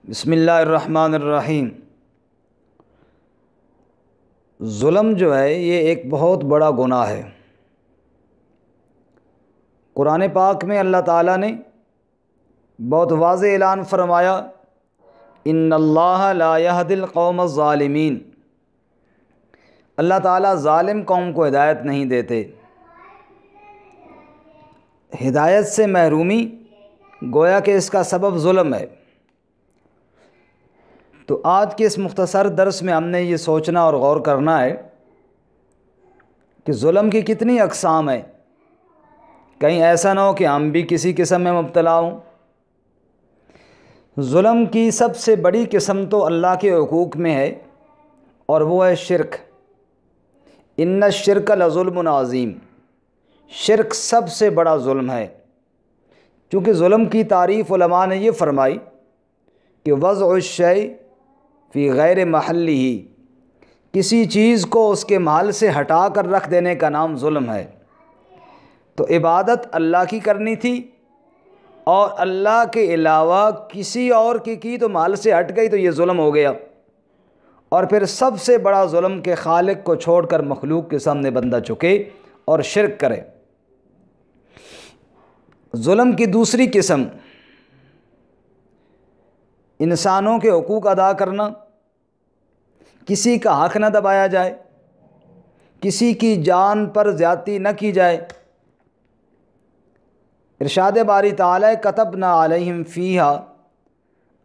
بسم اللہ الرحمن الرحیم۔ ظلم جو ہے یہ ایک بہت بڑا گناہ ہے۔ قرآن پاک میں اللہ تعالیٰ نے بہت واضح اعلان فرمایا، ان اللہ لا یہدی القوم الظالمین۔ اللہ تعالیٰ ظالم قوم کو ہدایت نہیں دیتے۔ ہدایت سے محرومی گویا کہ اس کا سبب ظلم ہے۔ تو آج کے اس مختصر درس میں ہم نے یہ سوچنا اور غور کرنا ہے کہ ظلم کی کتنی اقسام ہیں، کہیں ایسا نہ ہو کہ ہم بھی کسی قسم میں مبتلا ہوں۔ ظلم کی سب سے بڑی قسم تو اللہ کے حقوق میں ہے، اور وہ ہے شرک۔ ان الشرک لظلم عظیم۔ شرک سب سے بڑا ظلم ہے، چونکہ ظلم کی تعریف علماء نے یہ فرمائی کہ وضع الشیء فی غیر محلہ، کسی چیز کو اس کے محل سے ہٹا کر رکھ دینے کا نام ظلم ہے۔ تو عبادت اللہ کی کرنی تھی، اور اللہ کے علاوہ کسی اور کی تو محل سے ہٹ گئی، تو یہ ظلم ہو گیا۔ اور پھر سب سے بڑا ظلم کہ خالق کو چھوڑ کر مخلوق کے سامنے بندہ جھکے اور شرک کرے۔ ظلم کی دوسری قسم انسانوں کے حقوق ادا کرنا، کسی کا حق نہ دبایا جائے، کسی کی جان پر زیادتی نہ کی جائے۔ ارشاد باری تعالی، کتبنا علیہم فیہا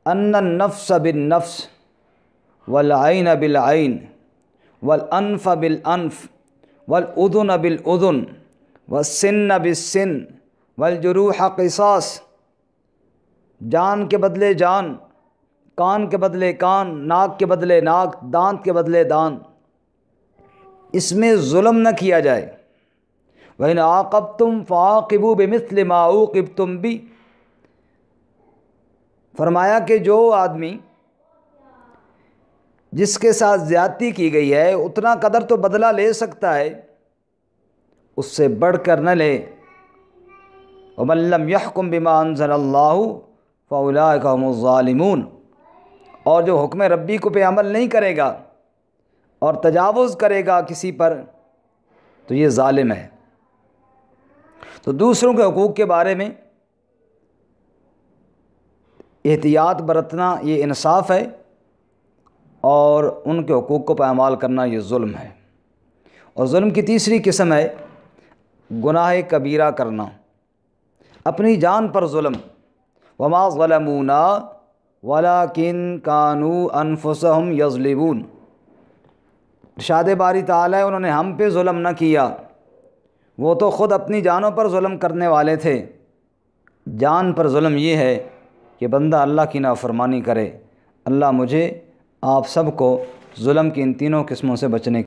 ان النفس بالنفس والعین بالعین والانف بالانف والاذن بالاذن والسن بالسن والجروح قصاص۔ جان کے بدلے جان، کان کے بدلے کان، ناک کے بدلے ناک، دانت کے بدلے دانت، اس میں ظلم نہ کیا جائے۔ وَإِنْ عَاقَبْتُمْ فَعَاقِبُوا بِمِثْلِ مَا عُوقِبْتُمْ بِهِ۔ فرمایا کہ جو آدمی جس کے ساتھ زیادتی کی گئی ہے اتنا قدر تو بدلہ لے سکتا ہے، اس سے بڑھ کر نہ لے۔ وَمَن لَّمْ يَحْكُم بِمَا أَنزَلَ اللَّهُ فَأُولَٰئِكَ هُمُ الظَّالِمُونَ۔ اور جو حکم ربی کو پہ عمل نہیں کرے گا اور تجاوز کرے گا کسی پر، تو یہ ظالم ہے۔ تو دوسروں کے حقوق کے بارے میں احتیاط برتنا یہ انصاف ہے، اور ان کے حقوق کو پامال کرنا یہ ظلم ہے۔ اور ظلم کی تیسری قسم ہے گناہ کبیرہ کرنا، اپنی جان پر ظلم۔ وما ظلمونا ولکن کانوا انفسہم یظلمون۔ ارشاد باری تعالیٰ، انہوں نے ہم پہ ظلم نہ کیا، وہ تو خود اپنی جانوں پر ظلم کرنے والے تھے۔ جان پر ظلم یہ ہے کہ بندہ اللہ کی نافرمانی کرے۔ اللہ مجھے آپ سب کو ظلم کی ان تینوں قسموں سے بچنے